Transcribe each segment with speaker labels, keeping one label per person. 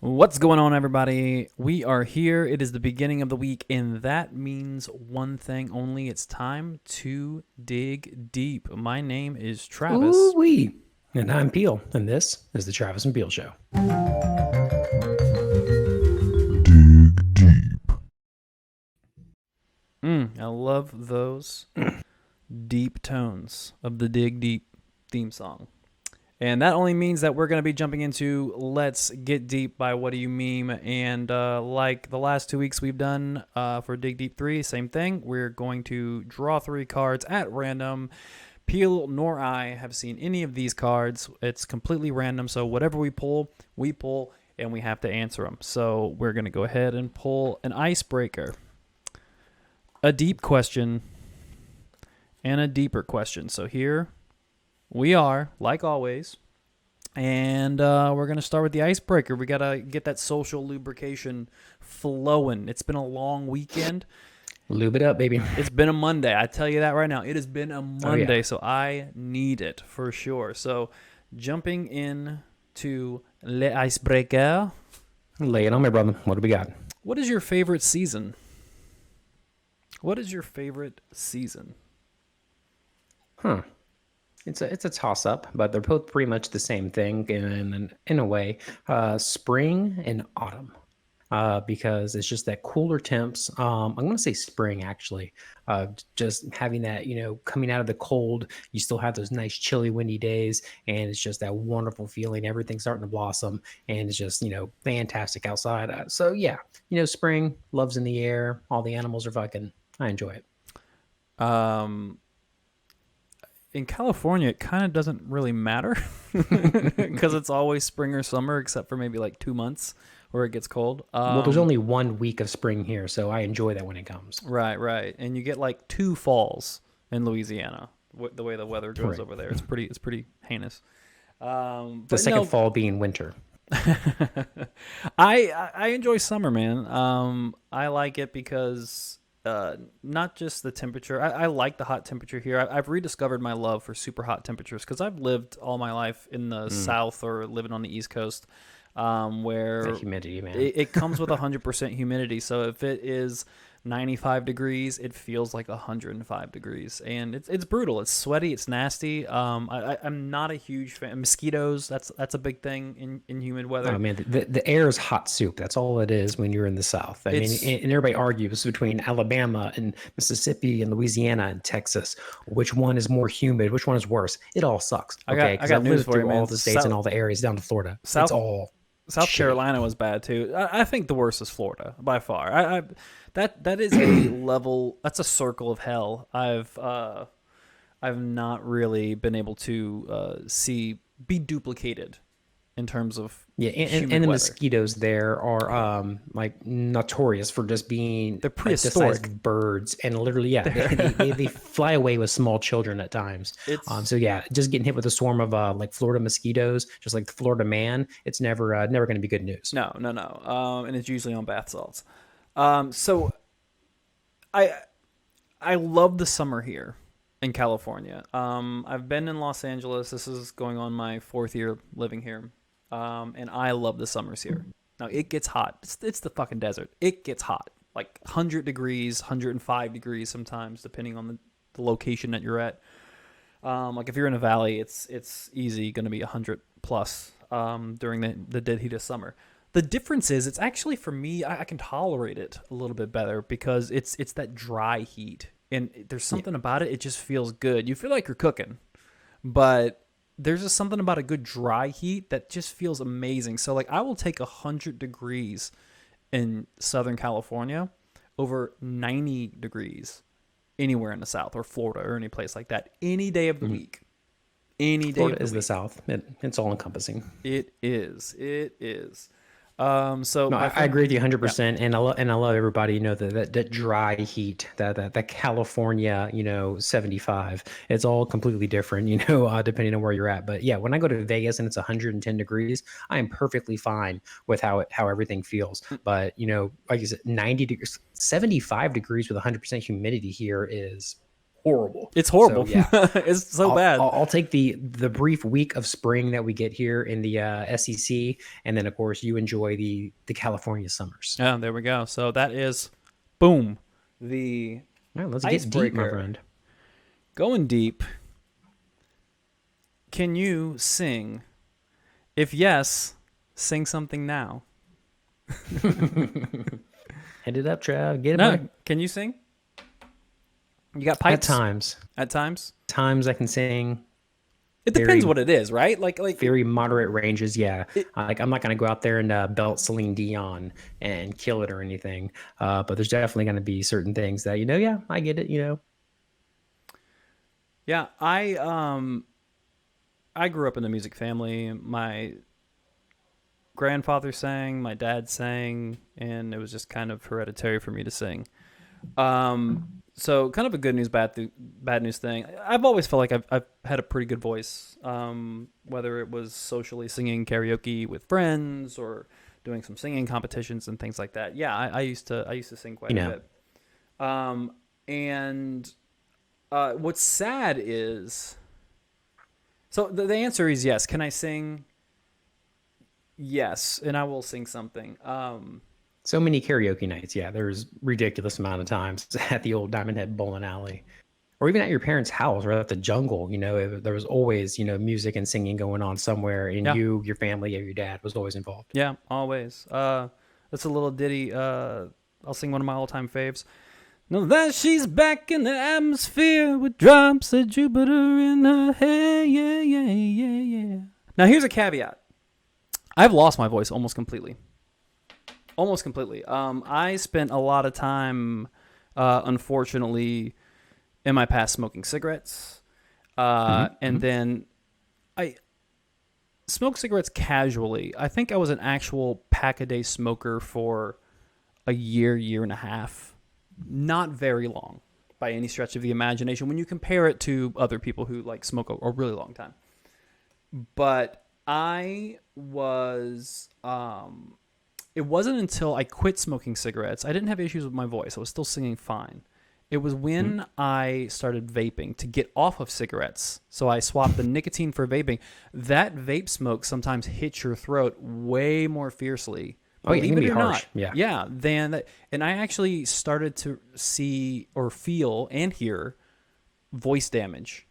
Speaker 1: What's going on, everybody? We are here. It is the beginning of the week, and that means one thing only. It's time to dig deep. My name is
Speaker 2: Ooh
Speaker 1: Travis.
Speaker 2: wee. And I'm Peel, and this is the Travis and Peel Show.
Speaker 1: I love those deep tones of the Dig Deep theme song. And that only means that we're going to be jumping into Let's Get Deep by What Do You Meme. And like the last 2 weeks we've done for Dig Deep 3, same thing. We're going to draw 3 cards at random. Peel nor I have seen any of these cards. It's completely random. So whatever we pull, and we have to answer them. So we're going to go ahead and pull an icebreaker, a deep question, and a deeper question. So here we are, like always. And we're going to start with the icebreaker. We got to get that social lubrication flowing. It's been a long weekend.
Speaker 2: Lube it up, baby.
Speaker 1: It's been a Monday. I tell you that right now. It has been a
Speaker 2: Oh, yeah.
Speaker 1: Monday, so I need it for sure. So jumping in to Le Icebreaker,
Speaker 2: Lay it on me, brother. What do we got?
Speaker 1: what is your favorite season? What is your favorite season?
Speaker 2: Huh. It's a toss up, but they're both pretty much the same thing in a way. Spring and autumn. Because it's just that cooler temps. I'm going to say spring actually. Just having that, coming out of the cold, you still have those nice chilly, windy days, and it's just that wonderful feeling. Everything's starting to blossom, and it's just fantastic outside. So yeah, spring, love's in the air. All the animals are fucking. I enjoy it.
Speaker 1: Um, in California, it kind of doesn't really matter because it's always spring or summer, except for maybe like 2 months where it gets cold.
Speaker 2: Well, there's only 1 week of spring here, so I enjoy that when it comes.
Speaker 1: Right. And you get like 2 falls in Louisiana. The way the weather goes
Speaker 2: Right.
Speaker 1: over there, it's pretty heinous.
Speaker 2: The
Speaker 1: But
Speaker 2: second
Speaker 1: no,
Speaker 2: fall being winter.
Speaker 1: I enjoy summer, man. I like it because not just the temperature. I like the hot temperature here. I've rediscovered my love for super hot temperatures because I've lived all my life in the South or living on the East Coast,
Speaker 2: That
Speaker 1: where
Speaker 2: humidity, man.
Speaker 1: it comes with 100% humidity. So if it is 95 degrees, it feels like 105 degrees, and it's brutal. It's sweaty. It's nasty. I'm not a huge fan. Mosquitoes. That's a big thing in humid
Speaker 2: Oh
Speaker 1: weather.
Speaker 2: man, the air is hot soup. That's all it is when you're in the South. I mean,
Speaker 1: It's
Speaker 2: and everybody argues between Alabama and Mississippi and Louisiana and Texas, which one is more humid, which one is worse. It all sucks.
Speaker 1: I
Speaker 2: Okay,
Speaker 1: got I
Speaker 2: because
Speaker 1: got
Speaker 2: I've
Speaker 1: news
Speaker 2: lived
Speaker 1: for you,
Speaker 2: through all
Speaker 1: man.
Speaker 2: the states and all the areas down to Florida. It's
Speaker 1: South
Speaker 2: all
Speaker 1: South
Speaker 2: shitty.
Speaker 1: Carolina was bad too. I think the worst is Florida by far. That is a level. That's a circle of hell. I've not really been able to see be duplicated in terms of
Speaker 2: Yeah, and
Speaker 1: humid
Speaker 2: the
Speaker 1: weather.
Speaker 2: mosquitoes there are like notorious for just being
Speaker 1: They're
Speaker 2: like the size
Speaker 1: prehistoric.
Speaker 2: of birds, and literally, yeah, they fly away with small children at times.
Speaker 1: It's
Speaker 2: So yeah, just getting hit with a swarm of like Florida mosquitoes, just like the Florida man, it's never going to be good news.
Speaker 1: no, and it's usually on bath salts. So I I love the summer here in California. I've been in Los Angeles. This is going on my 4th year living here, and I love the summers here. Now it gets hot. It's the fucking desert. It gets hot, like 100 degrees, 105 degrees sometimes, depending on the location that you're at. Like if you're in a valley, it's easy going to be 100 plus during the dead heat of summer. The difference is, it's actually for me, I can tolerate it a little bit better because it's that dry heat, and there's
Speaker 2: Yeah.
Speaker 1: something about it. It just feels good. You feel like you're cooking, but there's just something about a good dry heat that just feels amazing. So like I will take 100 degrees in Southern California over 90 degrees anywhere in the South or Florida or any place like that any day of the
Speaker 2: Mhm.
Speaker 1: week. Any day of
Speaker 2: Florida
Speaker 1: the
Speaker 2: is the
Speaker 1: week.
Speaker 2: South. It's all encompassing.
Speaker 1: It is. It is. So
Speaker 2: No,
Speaker 1: my
Speaker 2: I
Speaker 1: friend,
Speaker 2: agree with you
Speaker 1: yeah,
Speaker 2: 100%, and I love everybody. That dry heat, that California, 75. It's all completely different, depending on where you're at. But yeah, when I go to Vegas and it's 110 degrees, I am perfectly fine with how everything feels. But like you said, 90 degrees, 75 degrees with 100% humidity here is horrible.
Speaker 1: It's
Speaker 2: So
Speaker 1: horrible.
Speaker 2: yeah,
Speaker 1: It's so bad.
Speaker 2: I'll take the brief week of spring that we get here in the SEC, and then of course you enjoy the California summers.
Speaker 1: Yeah, there we go. So that is, boom, the
Speaker 2: All right, let's get deep, my
Speaker 1: icebreaker.
Speaker 2: friend.
Speaker 1: Going deep. Can you sing? If yes, sing something now.
Speaker 2: Hit it up, Trav. Get it,
Speaker 1: No,
Speaker 2: bud.
Speaker 1: can you sing? You got
Speaker 2: At
Speaker 1: pipes
Speaker 2: times,
Speaker 1: at times?
Speaker 2: I can sing
Speaker 1: It depends
Speaker 2: very
Speaker 1: what it is, right? Like
Speaker 2: very moderate ranges. Yeah,
Speaker 1: it,
Speaker 2: like I'm not gonna go out there and belt Celine Dion and kill it or anything. But there's definitely gonna be certain things that yeah, I get it.
Speaker 1: yeah, I grew up in a music family. My grandfather sang, my dad sang, and it was just kind of hereditary for me to sing. Um, so kind of a good news, bad news thing. I've always felt like I've had a pretty good voice, whether it was socially singing karaoke with friends or doing some singing competitions and things like that. Yeah, I used to sing quite
Speaker 2: You
Speaker 1: a
Speaker 2: know,
Speaker 1: bit. And what's sad is, so the answer is yes. Can I sing? Yes, and I will sing something.
Speaker 2: so many karaoke nights. Yeah, there's ridiculous amount of times at the old Diamond Head Bowling Alley, or even at your parents' house or at the jungle. There was always music and singing going on somewhere, and
Speaker 1: Yeah,
Speaker 2: your family, or your dad was always involved.
Speaker 1: yeah, always. That's a little ditty. I'll sing one of my all-time faves. Know that she's back in the atmosphere with drops of Jupiter in her hair. Yeah, yeah, yeah, yeah. Now here's a caveat. I've lost my voice almost completely. Almost completely. I spent a lot of time, unfortunately, in my past smoking cigarettes,
Speaker 2: Hmm.
Speaker 1: and then I smoked cigarettes casually. I think I was an actual pack a day smoker for a year and a half. Not very long by any stretch of the imagination when you compare it to other people who like smoke a really long time. But I was it wasn't until I quit smoking cigarettes. I didn't have issues with my voice. I was still singing fine. It was when I started vaping to get off of cigarettes. So I swapped the nicotine for vaping. That vape smoke sometimes hits your throat way more fiercely,
Speaker 2: Oh yeah, it
Speaker 1: believe
Speaker 2: can
Speaker 1: it
Speaker 2: be
Speaker 1: or
Speaker 2: harsh.
Speaker 1: not.
Speaker 2: Yeah.
Speaker 1: Yeah, than that. And I actually started to see or feel and hear voice damage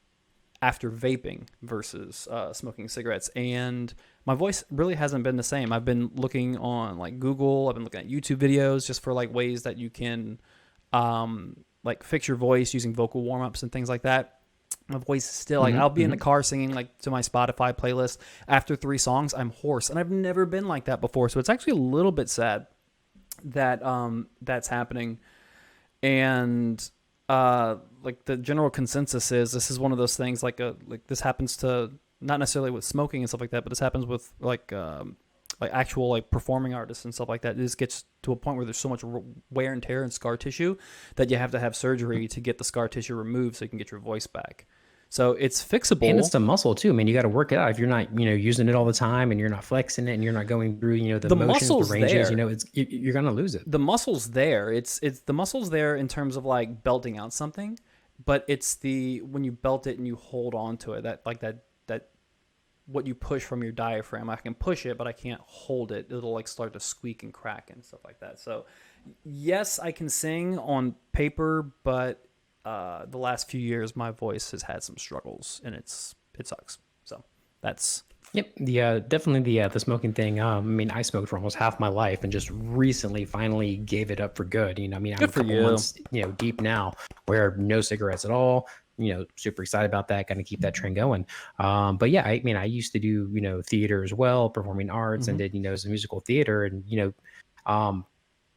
Speaker 1: after vaping versus smoking cigarettes, and my voice really hasn't been the same. I've been looking on like Google, I've been looking at YouTube videos just for like ways that you can like fix your voice using vocal warm-ups and things like that. My voice is still like,
Speaker 2: Hmm.
Speaker 1: I'll be in the
Speaker 2: Hmm.
Speaker 1: car singing like to my Spotify playlist. After 3 songs I'm hoarse, and I've never been like that before, so it's actually a little bit sad that that's happening. And like the general consensus is this is one of those things like this happens to, not necessarily with smoking and stuff like that, but this happens with like actual like performing artists and stuff like that. It just gets to a point where there's so much wear and tear and scar tissue that you have to have surgery to get the scar tissue removed so you can get your voice back. So it's
Speaker 2: And it's
Speaker 1: fixable.
Speaker 2: the muscle too, man. You got to work it out. If you're not, using it all the time, and you're not flexing it, and you're not going through, the
Speaker 1: The
Speaker 2: motions, the
Speaker 1: muscle's
Speaker 2: ranges,
Speaker 1: there.
Speaker 2: you're gonna lose it.
Speaker 1: The muscle's there. It's the muscle's there in terms of like belting out something, but it's the when you belt it and you hold on to it, that like that what you push from your diaphragm. I can push it, but I can't hold it. It'll like start to squeak and crack and stuff like that. So yes, I can sing on paper, but the last few years my voice has had some struggles, and it sucks. So that's
Speaker 2: Yep. Definitely the smoking thing. I mean, I smoked for almost half my life, and just recently, finally gave it up for good. I mean, I'm
Speaker 1: good
Speaker 2: a
Speaker 1: for
Speaker 2: couple
Speaker 1: you.
Speaker 2: months, deep now, where no cigarettes at all. Super excited about that. Going to keep that trend going. But yeah, I mean, I used to do theater as well, performing arts, and
Speaker 1: Hmm.
Speaker 2: did some musical theater, and um,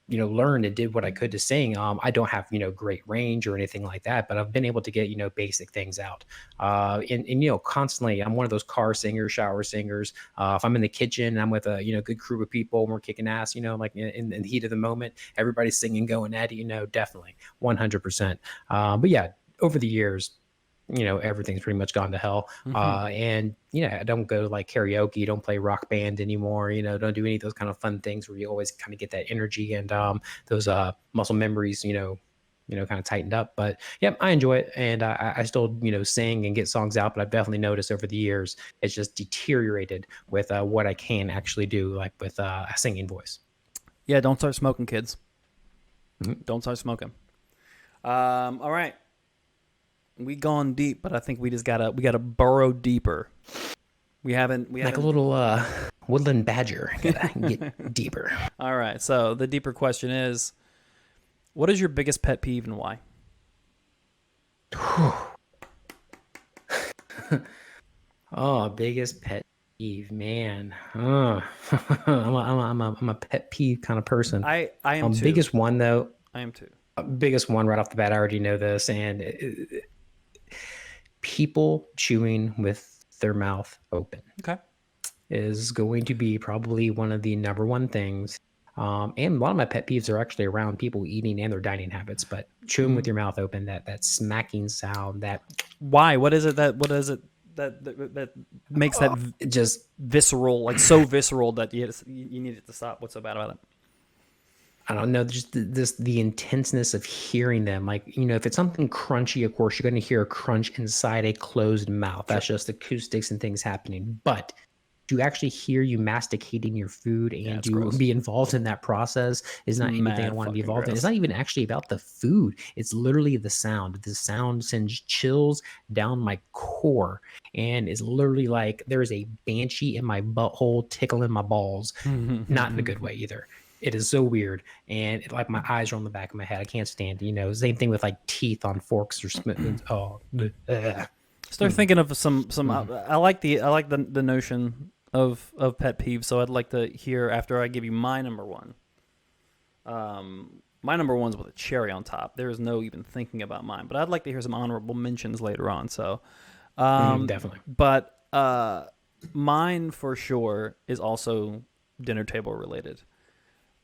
Speaker 2: learned and did what I could to sing. I don't have, great range or anything like that, but I've been able to get, basic things out. And constantly, I'm one of those car singers, shower singers. If I'm in the kitchen and I'm with a, good crew of people and we're kicking ass, like in the heat of the moment, everybody's singing, going at it, definitely 100%. But yeah, over the years, everything's pretty much gone to hell.
Speaker 1: Hmm.
Speaker 2: And I don't go to like karaoke, don't play rock band anymore, don't do any of those kind of fun things where you always kind of get that energy and those muscle memories, kind of tightened up. But yeah, I enjoy it, and I still sing and get songs out. But I've definitely noticed over the years it's just deteriorated with what I can actually do, like with a singing voice.
Speaker 1: Yeah, don't start smoking, kids.
Speaker 2: Mhm.
Speaker 1: Don't start smoking. All right, we gone deep, but I think we gotta burrow deeper. We
Speaker 2: Like a
Speaker 1: haven't.
Speaker 2: little woodland badger, gotta get deeper.
Speaker 1: All right, so the deeper question is, what is your biggest pet peeve and why?
Speaker 2: Oh, biggest pet peeve, man. Oh. I'm a pet peeve kind of person.
Speaker 1: I am too.
Speaker 2: Biggest one though,
Speaker 1: I am too.
Speaker 2: biggest one right off the bat. I already know this, and people chewing with their mouth open
Speaker 1: Okay.
Speaker 2: is going to be probably one of the number one things. And a lot of my pet peeves are actually around people eating and their dining habits, but chewing with your mouth open, that smacking sound, that
Speaker 1: Why? What is it that makes that
Speaker 2: it just
Speaker 1: visceral, like so visceral that you need it to stop? What's so bad about it?
Speaker 2: I don't know, just the intenseness of hearing them. Like, if it's something crunchy, of course, you're going to hear a crunch inside a closed mouth. That's just acoustics and things happening. But to actually hear you masticating your food
Speaker 1: Yeah,
Speaker 2: and
Speaker 1: it's
Speaker 2: to
Speaker 1: gross.
Speaker 2: be involved in that process is not anything I
Speaker 1: Mad
Speaker 2: want to be
Speaker 1: fucking
Speaker 2: involved in. It's
Speaker 1: gross.
Speaker 2: not even actually about the food. It's literally the sound. The sound sends chills down my core and is literally like there is a banshee in my butthole tickling my balls. Not in a good way either. It is so weird, and like my eyes are on the back of my head. I can't stand it. Same thing with like teeth on forks or spoons. Oh, ugh.
Speaker 1: Start thinking of some. I like the notion of pet peeves. So I'd like to hear after I give you my number one. My number one's with a cherry on top. There is no even thinking about mine, but I'd like to hear some honorable mentions later on. So,
Speaker 2: Definitely.
Speaker 1: but mine for sure is also dinner table related.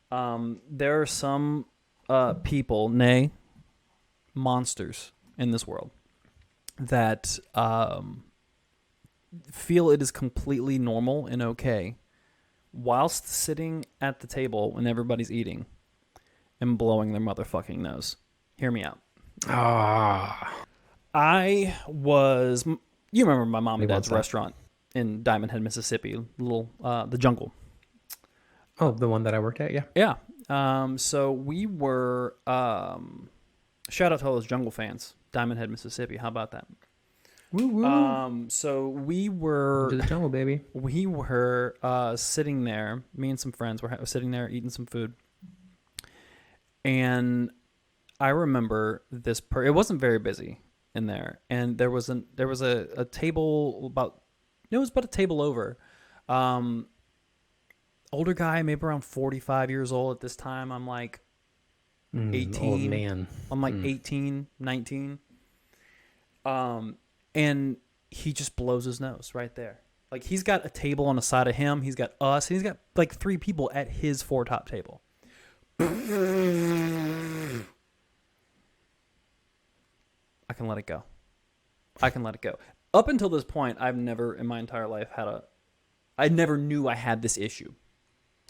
Speaker 1: There are some people, nay, monsters in this world that feel it is completely normal and okay whilst sitting at the table when everybody's eating and blowing their motherfucking nose. Hear me out.
Speaker 2: Ah,
Speaker 1: You remember my mom
Speaker 2: we
Speaker 1: and
Speaker 2: want
Speaker 1: dad's
Speaker 2: some.
Speaker 1: restaurant in Diamond Head, Mississippi, the Jungle.
Speaker 2: Oh, the one that I worked at, yeah.
Speaker 1: Yeah. So we were, shout out to all those Jungle fans, Diamond Head, Mississippi. How about that?
Speaker 2: Woo woo.
Speaker 1: So we
Speaker 2: Welcome
Speaker 1: were
Speaker 2: to the jungle, baby.
Speaker 1: sitting there. Me and some friends were sitting there eating some food, and I remember this. It wasn't very busy in there, and there was a table about. It was about a table over. Older guy, maybe around 45 years old at this time. I'm like
Speaker 2: Old
Speaker 1: 18.
Speaker 2: man.
Speaker 1: I'm like 18, 19. And he just blows his nose right there. Like he's got a table on the side of him. He's got us. And he's got like 3 people at his 4-top table. I can let it go. I can let it go. Up until this point, I've never in my entire life I never knew I had this issue.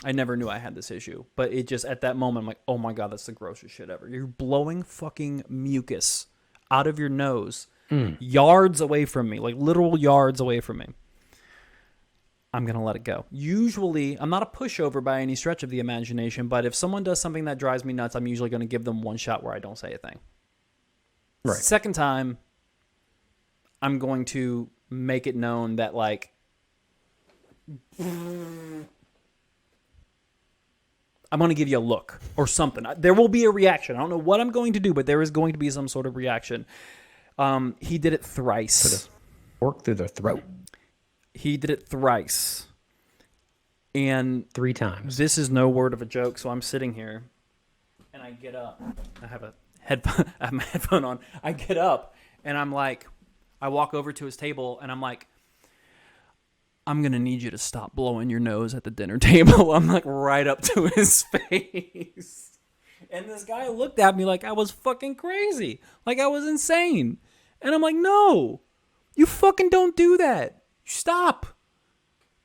Speaker 1: I never knew I had this issue. But it just, at that moment, I'm like, oh my God, that's the grossest shit ever. You're blowing fucking mucus out of your nose yards away from me, like literal yards away from me. I'm going to let it go. Usually, I'm not a pushover by any stretch of the imagination, but if someone does something that drives me nuts, I'm usually going to give them one shot where I don't say a thing.
Speaker 2: Right.
Speaker 1: Second time, I'm going to make it known that, like, I'm going to give you a look or something. There will be a reaction. I don't know what I'm going to do, but there is going to be some sort of reaction. He did it thrice.
Speaker 2: Put a fork through their throat
Speaker 1: He did it thrice. And
Speaker 2: 3 times.
Speaker 1: this is no word of a joke, so I'm sitting here and I get up. I have I have my headphone on. I get up and I'm like, I walk over to his table and I'm like, I'm going to need you to stop blowing your nose at the dinner table. I'm like right up to his face. And this guy looked at me like I was fucking crazy. Like I was insane. And I'm like, no, you fucking don't do that. Stop.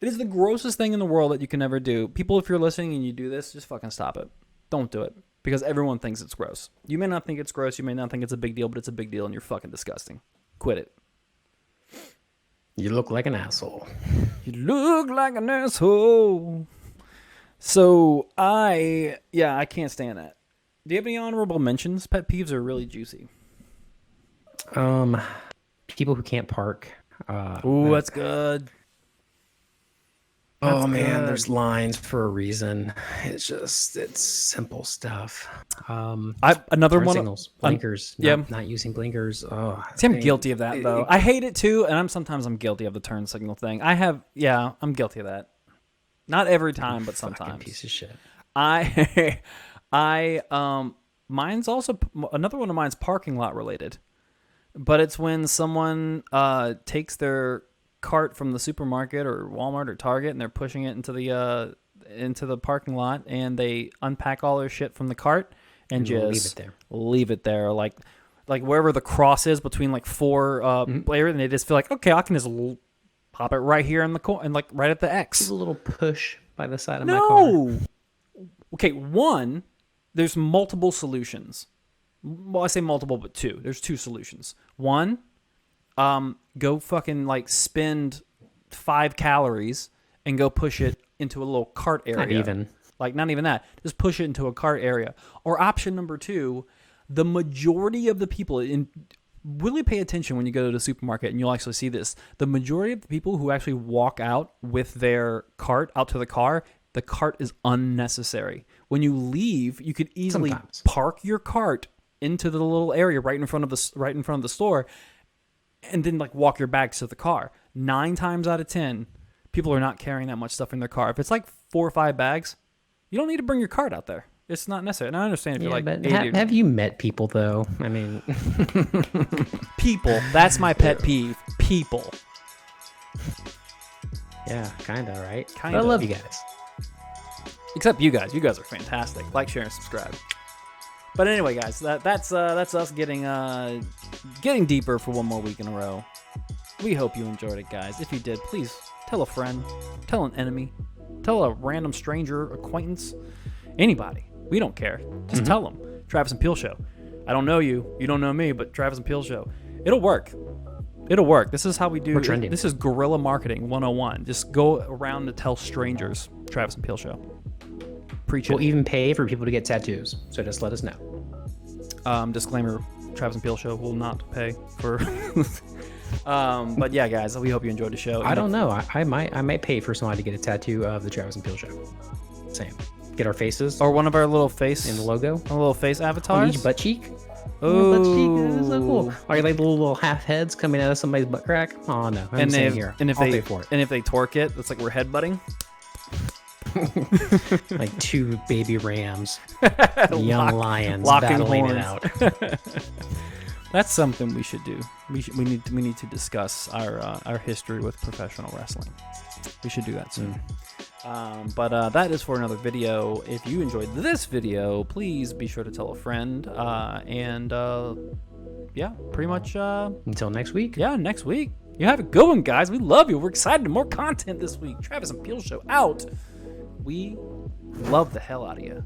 Speaker 1: It is the grossest thing in the world that you can ever do. People, if you're listening and you do this, just fucking stop it. Don't do it. because everyone thinks it's gross. You may not think it's gross. You may not think it's a big deal, but it's a big deal, and you're fucking disgusting. Quit it.
Speaker 2: You look like an asshole.
Speaker 1: You look like an asshole. So I can't stand that. Do you have any honorable mentions? Pet peeves are really juicy.
Speaker 2: People who can't park.
Speaker 1: Ooh, that's good.
Speaker 2: Oh man, there's lines for a reason. It's simple stuff.
Speaker 1: Another
Speaker 2: turn
Speaker 1: one.
Speaker 2: Signals, blinkers. Not using blinkers. Oh,
Speaker 1: see, I'm guilty of that though. I hate it too, and I'm guilty of the turn signal thing. I'm guilty of that. Not every time, but sometimes.
Speaker 2: Piece of shit.
Speaker 1: Mine's also another one of mine's parking lot related, but it's when someone takes their cart from the supermarket or Walmart or Target and they're pushing it into the parking lot and they unpack all their shit from the cart and just leave it there like wherever the cross is between like four areas, and they just feel like, okay, I can just pop it right here in the corner and like right at the X.
Speaker 2: Give a little push by the side of my car.
Speaker 1: Okay, one, there's multiple solutions. Well, I say multiple, but two. There's two solutions. One, go fucking like spend 5 calories and go push it into a little cart area. Not even that. Just push it into a cart area. Or option number 2, the majority of the people, really pay attention when you go to the supermarket and you'll actually see this. The majority of the people who actually walk out with their cart out to the cart is unnecessary. When you leave, you could easily park your cart into the little area right in front of the store, and then like walk your bags to the car. 9 times out of 10, people are not carrying that much stuff in their car. If it's like 4 or 5 bags, you don't need to bring your cart out there. It's not necessary. And I understand if you're like,
Speaker 2: but have you met people though? I mean,
Speaker 1: people. That's my pet peeve. People.
Speaker 2: Yeah, kinda, right?
Speaker 1: Kinda.
Speaker 2: But I love you guys.
Speaker 1: Except you guys. You guys are fantastic. Like, share, and subscribe. But anyway, guys, that's us getting deeper for one more week in a row. We hope you enjoyed it, guys. If you did, please tell a friend, tell an enemy, tell a random stranger, acquaintance, anybody. We don't care. Just tell them. Travis and Peel Show. I don't know you. You don't know me, but Travis and Peel Show. It'll work. It'll work. This is how we do.
Speaker 2: We're trending.
Speaker 1: This is guerrilla marketing 101. Just go around to tell strangers. Travis and Peel Show. Preach it.
Speaker 2: We'll even pay for people to get tattoos. So just let us know.
Speaker 1: Disclaimer: Travis and Peel Show will not pay for. But yeah, guys, we hope you enjoyed the show.
Speaker 2: I don't know. I might pay for someone to get a tattoo of the Travis and Peel Show. Same. Get our faces
Speaker 1: or one of our little face
Speaker 2: in the logo.
Speaker 1: A little face avatars.
Speaker 2: On each butt cheek.
Speaker 1: Oh,
Speaker 2: butt cheek. That's so cool. Are you like the little half heads coming out of somebody's butt crack? Oh no. I'm saying here.
Speaker 1: And if I'll pay for it. And if they torque it, it's like we're headbutting.
Speaker 2: Like 2 baby rams, young lions
Speaker 1: locking
Speaker 2: battling
Speaker 1: horns.
Speaker 2: it out.
Speaker 1: That's something we should do. We need to discuss our history with professional wrestling. We should do that soon. But that is for another video. If you enjoyed this video, please be sure to tell a friend. Yeah, pretty much.
Speaker 2: Until next week.
Speaker 1: Yeah, next week. You have a good one, guys. We love you. We're excited. More content this week. Travis and Peel Show out. We love the hell out of you.